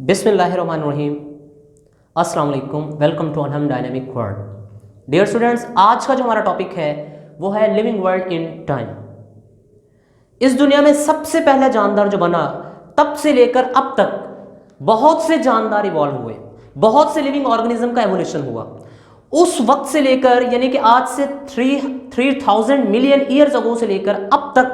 बिस्मिल्लाहिर्रहमानिर्रहीम। अस्सलाम वालेकुम। वेलकम टू अनहम डायनेमिक वर्ल्ड। डियर स्टूडेंट्स, आज का जो हमारा टॉपिक है वो है लिविंग वर्ल्ड इन टाइम। इस दुनिया में सबसे पहला जानदार जो बना, तब से लेकर अब तक बहुत से जानदार इवॉल्व हुए, बहुत से लिविंग ऑर्गेनिज्म का एवोल्यूशन हुआ। उस वक्त से लेकर यानी कि आज से 3000 मिलियन ईयर्स अगो से लेकर अब तक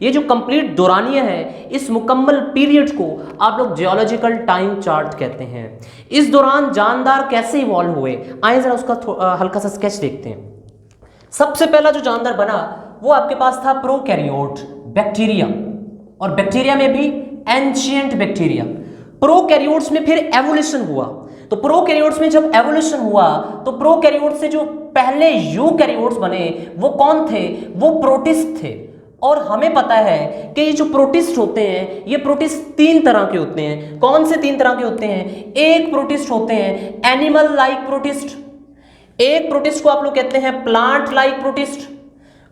ये जो कंप्लीट दौरानिया है, इस मुकम्मल पीरियड को आप लोग जियोलॉजिकल टाइम चार्ट कहते हैं। इस दौरान जानदार कैसे इवॉल्व हुए, आइए जरा उसका हल्का सा स्केच देखते हैं। सबसे पहला जो जानदार बना वो आपके पास था प्रोकैरियोट, बैक्टीरिया, और बैक्टीरिया में भी एंशिएंट बैक्टीरिया। प्रोकैरियोट्स में फिर एवोल्यूशन हुआ। तो प्रोकैरियोट्स में जब एवोल्यूशन हुआ तो प्रोकैरियोट्स से जो पहले यूकैरियोट्स बने वो कौन थे? वो प्रोटिस्ट थे। और हमें पता है कि ये जो प्रोटिस्ट होते हैं, ये प्रोटिस्ट तीन तरह के होते हैं। कौन से तीन तरह के होते हैं? एक प्रोटिस्ट होते हैं एनिमल लाइक प्रोटिस्ट, एक प्रोटिस्ट को आप लोग कहते हैं प्लांट लाइक प्रोटिस्ट,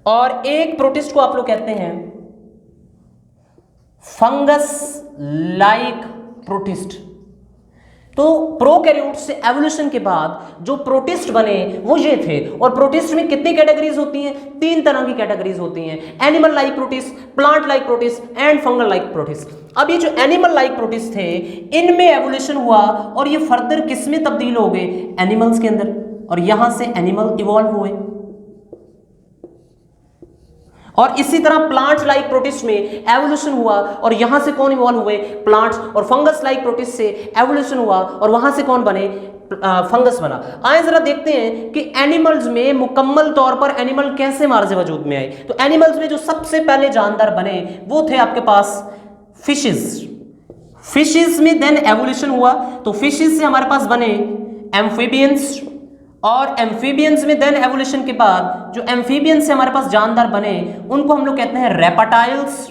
और एक प्रोटिस्ट को आप लोग कहते हैं फंगस लाइक प्रोटिस्ट। तो प्रोकैरियोट से एवोल्यूशन के बाद जो प्रोटिस्ट बने वो ये थे। और प्रोटिस्ट में कितनी कैटेगरीज होती हैं? तीन तरह की कैटेगरीज होती हैं, animal like protist, plant like protist and fungal like protist. अब ये जो एनिमल लाइक प्रोटिस्ट थे, इनमें एवोल्यूशन हुआ और ये फर्दर किस में तब्दील हो गए? एनिमल्स के अंदर, और यहां से एनिमल इवॉल्व हुए। और इसी तरह प्लांट लाइक प्रोटिस्ट में एवोल्यूशन हुआ और यहां से कौन इवॉल्व हुए? प्लांट्स। और फंगस लाइक प्रोटिस्ट से एवोल्यूशन हुआ और वहां से कौन बने? फंगस बना। आइए जरा देखते हैं कि एनिमल्स में मुकम्मल तौर पर एनिमल कैसे हमारे से वजूद में आए। तो एनिमल्स में जो सबसे पहले जानदार बने वो थे आपके पास फिशेस। फिशेस में देन एवोल्यूशन हुआ, तो फिशेस से हमारे पास बने एम्फीबियंस, और एम्फीबियंस में देन एवोल्यूशन के बाद जो एम्फीबियंस से हमारे पास जानदार बने उनको हम लोग कहते हैं रेप्टाइल्स,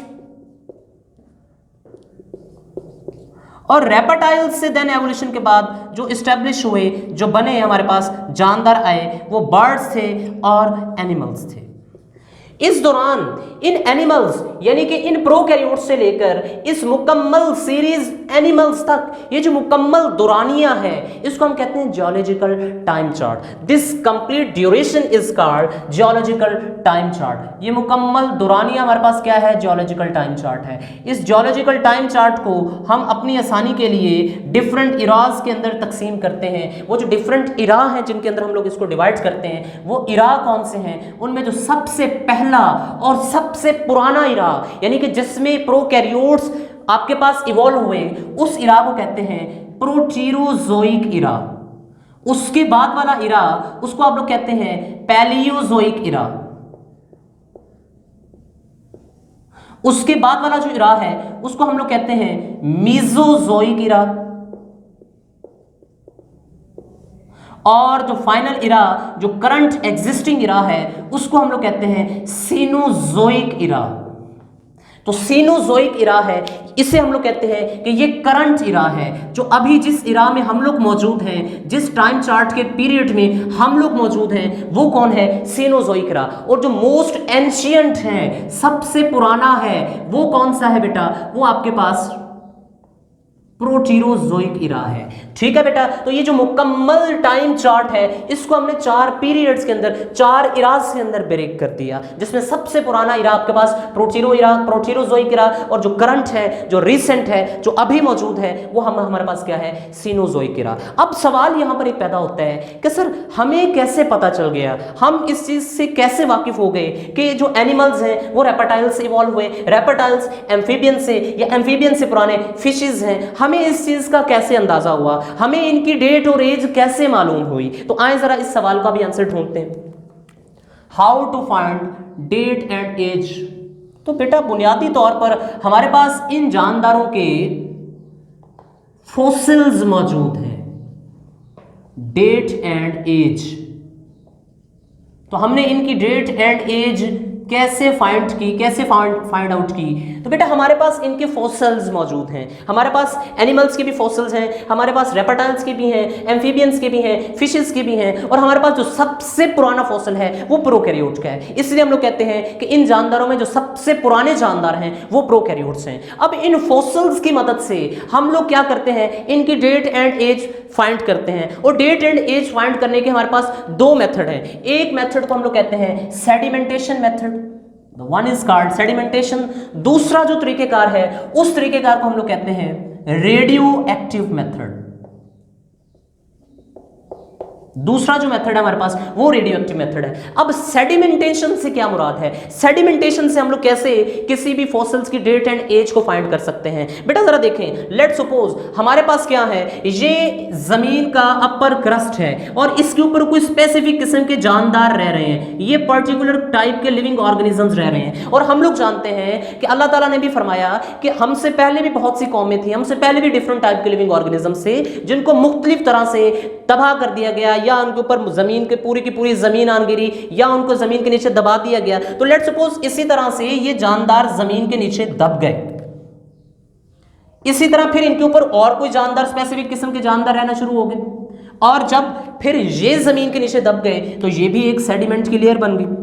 और रेप्टाइल्स से देन एवोल्यूशन के बाद जो एस्टेब्लिश हुए, जो बने हमारे पास जानदार आए, वो बर्ड्स थे और एनिमल्स थे। इस दौरान इन एनिमल्स यानी कि इन प्रोकैरियोट्स से लेकर इस मुकम्मल सीरीज एनिमल्स तक ये जो मुकम्मल दौरानिया है, इसको हम कहते हैं geological time chart. This complete duration is called geological time chart. ये मुकम्मल दौरानिया हमारे पास क्या है? जियोलॉजिकल टाइम चार्ट है। इस जियोलॉजिकल टाइम चार्ट को हम अपनी आसानी के लिए डिफरेंट इराज के अंदर तकसीम करते हैं। वो जो डिफरेंट इरा हैं जिनके अंदर हम लोग इसको डिवाइड करते हैं, वो इरा कौन से हैं? उनमें जो सबसे पहला और सबसे पुराना इरा यानी कि जिसमें प्रोकैरियोट्स आपके पास इवॉल्व हुए, उस इरा को कहते हैं प्रोटीरोजोइक इरा। उसके बाद वाला इरा उसको आप लोग कहते हैं पैलियोजोइक इरा। उसके बाद वाला जो इरा है उसको हम लोग कहते हैं मीजोजोइक इरा, और जो फाइनल इरा, जो करंट एग्जिस्टिंग इरा है, उसको हम लोग कहते हैं सीनोजोइक इरा। तो सीनोजोइक इरा है, इसे हम लोग कहते हैं कि ये करंट इरा है। जो अभी जिस इरा में हम लोग मौजूद हैं, जिस टाइम चार्ट के पीरियड में हम लोग मौजूद हैं, वो कौन है? सीनोजोइक इरा। और जो मोस्ट एंशिएंट है, सबसे पुराना है, वो कौन सा है बेटा? वो आपके पास प्रोटीरोजोइक इरा है। ठीक है बेटा, तो ये जो मुकम्मल टाइम चार्ट है, इसको हमने चार पीरियड्स के अंदर, चार इराज के अंदर ब्रेक कर दिया, जिसमें सबसे पुराना इरा आपके पास प्रोटीरोजोइक इरा, और जो करंट है, जो रिसेंट है, जो अभी मौजूद है, वो हमारे पास क्या है? सीनोजोइक इरा। अब सवाल यहां पर एक पैदा होता है कि सर हमें कैसे पता चल गया, हम इस चीज से कैसे वाकिफ हो गए कि जो एनिमल्स हैं वो रेप्टाइल्स से इवॉल्व हुए, रेप्टाइल्स एम्फीबियन से, या एम्फीबियन से पुराने फिशेज हैं, हमें इस चीज का कैसे अंदाजा हुआ, हमें इनकी डेट और एज कैसे मालूम हुई? तो आए जरा इस सवाल का भी आंसर ढूंढते हैं। How to find date and age? तो बेटा बुनियादी तौर पर हमारे पास इन जानदारों के फॉसिल्स मौजूद हैं, डेट एंड एज। तो हमने इनकी डेट एंड एज कैसे फाइंड आउट की? तो बेटा हमारे पास इनके फॉसिल्स मौजूद हैं, हमारे पास एनिमल्स के भी फॉसिल्स हैं, हमारे पास रेप्टाइल्स के भी हैं, एम्फीबियंस के भी हैं, फिशेस के भी हैं, और हमारे पास जो सबसे पुराना फॉसिल है वो प्रोकैरियोट का है। इसलिए हम लोग कहते हैं कि इन जानदारों में जो सबसे पुराने जानदार हैं वो प्रोकैरियोट्स हैं। अब इन फॉसिल्स की मदद से हम लोग क्या करते हैं, इनकी डेट एंड एज फाइंड करते हैं, और डेट एंड एज फाइंड करने के हमारे पास दो मेथड हैं। एक मेथड को हम लोग कहते हैं sedimentation method, one is called sedimentation. दूसरा जो तरीकेकार है उस तरीकेकार को हम लोग कहते हैं रेडियो एक्टिव मेथड। दूसरा जो मेथड है हमारे पास वो रेडियो एक्टिव मेथड है। अब सेडिमेंटेशन से क्या मुराद है? सेडिमेंटेशन से हम लोग कैसे किसी भी फॉसिल्स की डेट एंड एज को फाइंड कर सकते हैं? बेटा जरा देखें, लेट्स सपोज हमारे पास क्या है, ये जमीन का अपर क्रस्ट है और इसके ऊपर कोई स्पेसिफिक किस्म के जानदार रह रहे हैं, ये पर्टिकुलर टाइप के लिविंग ऑर्गेनिजम्स रह रहे हैं। और हम लोग जानते हैं कि अल्लाह ताला ने भी फरमाया कि हमसे पहले भी बहुत सी कौमें थी, हमसे पहले भी डिफरेंट टाइप के लिविंग ऑर्गेनिजम्स थे जिनको मुख्तलिफ तरह से तबाह कर दिया गया, या उनके ऊपर जमीन के पूरी की पूरी जमीन आन गिरी, या उनको जमीन के नीचे दबा दिया गया। तो लेट्स सपोज इसी तरह से ये जानदार जमीन के नीचे दब गए, इसी तरह फिर इनके ऊपर और कोई जानदार स्पेसिफिक किस्म के जानदार रहना शुरू हो गए, और जब फिर ये जमीन के नीचे दब गए तो ये भी एक सेडिमेंट की लेयर बन गई।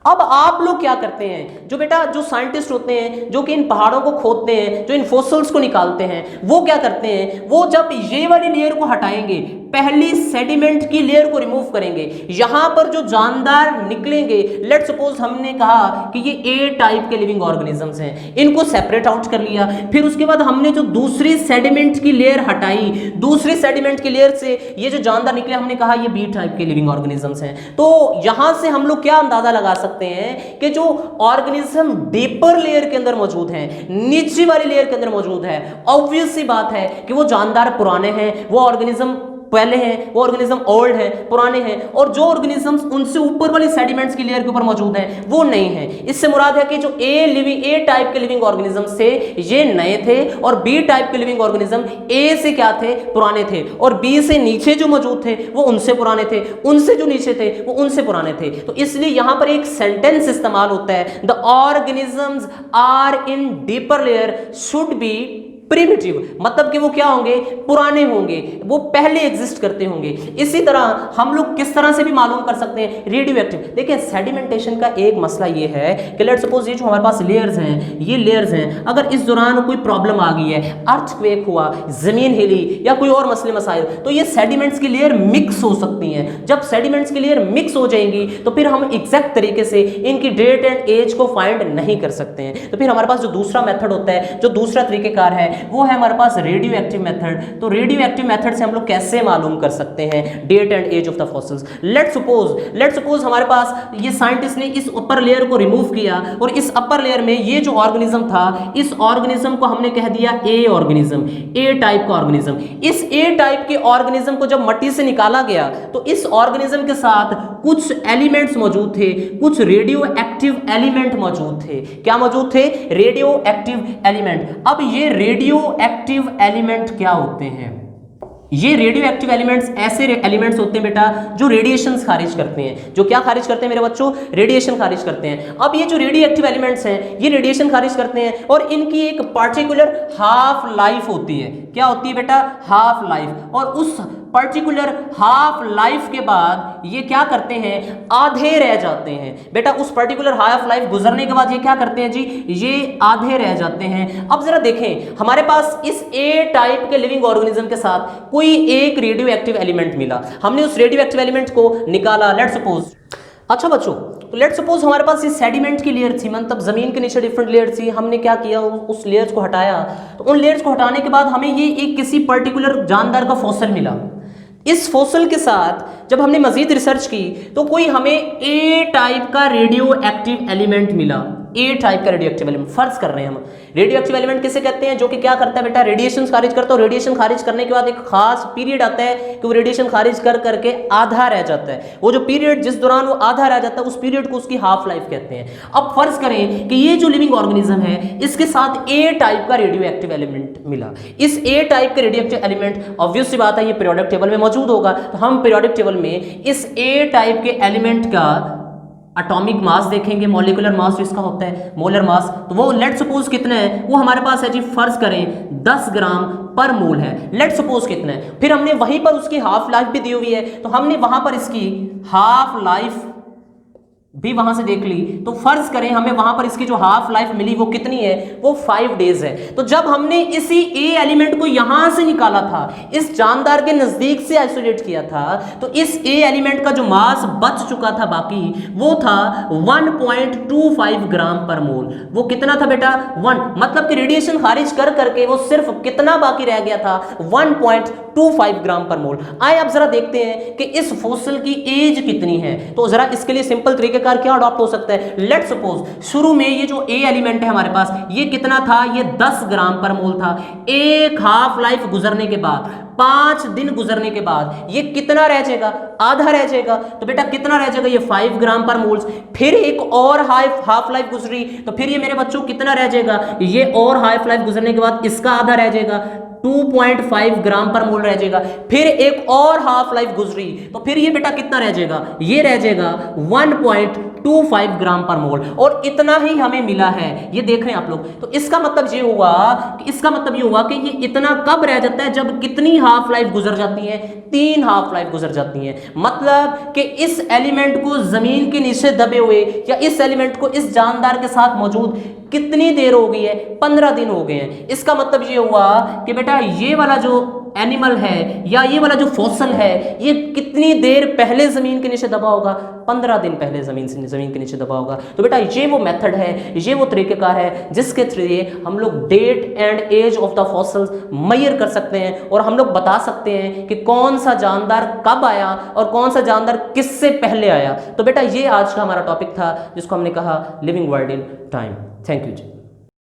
अब आप लोग क्या करते हैं, जो बेटा जो साइंटिस्ट होते हैं जो कि इन पहाड़ों को खोदते हैं, जो इन फॉसिल्स को निकालते हैं, वो क्या करते हैं, वो जब ये वाली लेयर को हटाएंगे, पहली सेडिमेंट की लेयर को रिमूव करेंगे, यहां पर जो जानदार निकलेंगे, लेट्स सपोज हमने कहा कि ये ए टाइप के लिविंग ऑर्गेनिजम्स हैं, इनको सेपरेट आउट कर लिया, फिर उसके बाद हमने जो दूसरी सेडिमेंट की लेयर हटाई, दूसरी सेडिमेंट की लेयर से ये जो जानदार निकले, हमने कहा ये बी टाइप के लिविंग ऑर्गेनिजम्स हैं। तो यहां से हम लोग क्या अंदाजा लगा सकते हैं कि जो ऑर्गेनिज्म डीपर लेयर के अंदर मौजूद है, नीचे वाली लेयर के अंदर मौजूद है, ऑब्वियस सी बात है कि वो जानदार पुराने हैं, वो ऑर्गेनिज्म पहले हैं, वो ऑर्गेनिज्म ओल्ड है, पुराने हैं, और जो ऑर्गेनिजम्स उनसे ऊपर वाली सेडिमेंट्स की लेयर के ऊपर मौजूद हैं वो नए हैं। इससे मुराद है कि जो ए टाइप के लिविंग ऑर्गेनिजम्स थे ये नए थे, और बी टाइप के लिविंग ऑर्गेनिज्म ए से क्या थे, पुराने थे, और बी से नीचे जो मौजूद थे वो उनसे पुराने थे, उनसे जो नीचे थे वो उनसे पुराने थे। तो इसलिए यहां पर एक सेंटेंस इस्तेमाल होता है, the organisms are in deeper layer should be primitive, मतलब कि वो क्या होंगे, पुराने होंगे, वो पहले एग्जिस्ट करते होंगे। इसी तरह हम लोग किस तरह से भी मालूम कर सकते हैं, रेडियो एक्टिव। देखिए सेडिमेंटेशन का एक मसला ये है कि लेट्स सपोज ये जो हमारे पास लेयर्स हैं, ये लेयर्स हैं, अगर इस दौरान कोई प्रॉब्लम आ गई है, अर्थक्वेक हुआ, जमीन हिली, या कोई और मसले मसाइल, तो ये सेडिमेंट्स की लेयर मिक्स हो सकती हैं। जब सेडिमेंट्स की लेयर मिक्स हो जाएंगी तो फिर हम एग्जैक्ट तरीके से इनकी डेट एंड एज को फाइंड नहीं कर सकते हैं। तो फिर हमारे पास जो दूसरा मेथड होता है, जो दूसरा तरीकेकार है, वो है हमारे पास रेडियो एक्टिव मेथड। तो रेडियो एक्टिव मेथड से हम लोग कैसे मालूम कर सकते हैं date and age of the fossils? Let's suppose हमारे पास ये साइंटिस्ट ने इस अपर लेयर को रिमूव किया, और इस अपर लेयर में ये जो ऑर्गेनिज्म था, इस ऑर्गेनिज्म को हमने कह दिया ए ऑर्गेनिज्म, ए टाइप का ऑर्गेनिज्म। इस ए टाइप के ऑर्गेनिज्म को जब मिट्टी से निकाला गया तो इस ऑर्गेनिज्म के साथ कुछ एलिमेंट्स मौजूद थे, कुछ रेडियो एक्टिव एलिमेंट मौजूद थे। क्या मौजूद थे? Radio active element. अब ये रेडियो एक्टिव एलिमेंट क्या होते हैं? ये रेडियो एक्टिव एलिमेंट्स ऐसे एलिमेंट्स होते हैं बेटा जो रेडिएशंस खारिज करते हैं। जो क्या खारिज करते हैं मेरे बच्चों? रेडिएशन खारिज करते हैं। अब ये जो रेडियो एक्टिव एलिमेंट्स हैं ये रेडिएशन खारिज करते हैं, और इनकी एक पर्टिकुलर हाफ लाइफ होती है। क्या होती है बेटा? Half life. और उस पर्टिकुलर हाफ लाइफ के बाद ये क्या करते हैं? आधे रह जाते हैं। बेटा उस पर्टिकुलर हाफ लाइफ गुजरने के बाद ये क्या करते हैं जी? ये आधे रह जाते हैं। अब जरा देखें, हमारे पास इस ए टाइप के लिविंग ऑर्गेनिज्म के साथ कोई एक रेडियो एक्टिव एलिमेंट मिला, हमने उस रेडियो एक्टिव एलिमेंट को निकाला, लेट्स सपोज। अच्छा बच्चों, तो लेट्स सपोज हमारे पास ये सेडिमेंट की लेयर थी, मतलब जमीन के नीचे डिफरेंट लेयर थी, हमने क्या किया, उस लेयर्स को हटाया। तो उन लेयर्स को हटाने के बाद हमें ये एक किसी पर्टिकुलर जानदार का फॉसिल मिला। इस फॉसिल के साथ जब हमने मजीद रिसर्च की तो कोई हमें ए टाइप का रेडियो एक्टिव एलिमेंट मिला। ए टाइप का रेडियो एक्टिव एलिमेंट, फर्ज कर रहे हैं हम। रेडियो एक्टिव एलिमेंट किसे कहते हैं? जो कि क्या करता है बेटा? रेडिएशन खारिज करता है। और रेडिएशन खारिज करने के बाद एक खास पीरियड आता है कि वो रेडिएशन खारिज कर करके आधा रह जाता है। वो जो पीरियड जिस दौरान वो आधा रह जाता है उस पीरियड को उसकी हाफ लाइफ कहते हैं। अब फर्ज करें कि ये जो लिविंग ऑर्गेनिज्म है इसके साथ ए टाइप का रेडियो एक्टिव एलिमेंट मिला। इस ए टाइप का रेडियो एक्टिव एलिमेंट ऑब्वियस सी बात है ये पीरियोडिक टेबल में मौजूद होगा। तो हम पीरियोडिक टेबल में इस ए टाइप के एलिमेंट का एटॉमिक मास देखेंगे, मॉलिक्यूलर मास जिसका होता है, मोलर मास, तो वो लेट सपोज कितना है, वो हमारे पास है जी, फर्ज करें 10 ग्राम पर मोल है, लेट सपोज कितना है। फिर हमने वहीं पर उसकी हाफ लाइफ भी दी हुई है, तो हमने वहां पर इसकी हाफ लाइफ भी वहां से देख ली, तो फर्ज करें हमें वहां पर इसकी जो हाफ लाइफ मिली वो कितनी है, वो 5 डेज है। तो जब हमने इसी ए एलिमेंट को यहां से निकाला था, इस जानदार के नजदीक से आइसोलेट किया था, तो इस ए एलिमेंट का जो मास बच चुका था बाकी, वो था 1.25 ग्राम पर मोल। वो कितना था बेटा, 1, मतलब कि रेडिएशन खारिज कर करके वो सिर्फ कितना बाकी रह गया था, 1.25 ग्राम पर मोल। आए अब जरा देखते हैं कि इस फॉसिल की एज कितनी है। तो जरा इसके लिए सिंपल तरीके क्या अडॉप्ट हो सकता है। लेट सपोज शुरू में ये जो ए एलिमेंट है हमारे पास, ये कितना था, ये 10 ग्राम पर मोल था। एक हाफ लाइफ गुजरने के बाद, 5 दिन गुजरने के बाद ये कितना रह जाएगा, आधा रह जाएगा। तो बेटा कितना रह जाएगा, ये 5 ग्राम पर मोल्स। फिर एक और हाफ लाइफ गुजरी, तो फिर ये मेरे बच्चों कितना रह जाएगा, ये और हाफ लाइफ गुजरने के बाद इसका आधा रह जाएगा, 2.5 ग्राम पर मोल रह जाएगा। फिर एक और हाफ लाइफ गुजरी, तो फिर ये बेटा कितना रह जाएगा, ये रह जाएगा 1.25 ग्राम पर मोल। और इतना ही हमें मिला है, ये देख रहे हैं आप लोग। तो इसका मतलब ये हुआ कि ये इतना कब रह जाता है, जब कितनी हाफ लाइफ गुजर जाती है, 3 हाफ लाइफ गुजर जाती है। मतलब कि इस एलिमेंट को जमीन के नीचे दबे हुए, या इस एलिमेंट को इस जानदार के साथ मौजूद कितनी देर हो गई है, 15 दिन हो गए हैं। इसका मतलब ये हुआ कि बेटा ये वाला जो एनिमल है, या ये वाला जो फॉसिल है, ये कितनी देर पहले जमीन के नीचे दबा होगा, 15 दिन पहले जमीन के नीचे दबा होगा। तो बेटा ये वो मेथड है, ये वो तरीकेकार है जिसके थ्रू हम लोग date and age of the fossils measure कर सकते हैं, और हम लोग बता सकते हैं कि कौन सा जानदार कब आया और कौन सा जानदार किससे पहले आया। तो बेटा ये आज का हमारा टॉपिक था, जिसको हमने कहा living world in time. Thank you ji.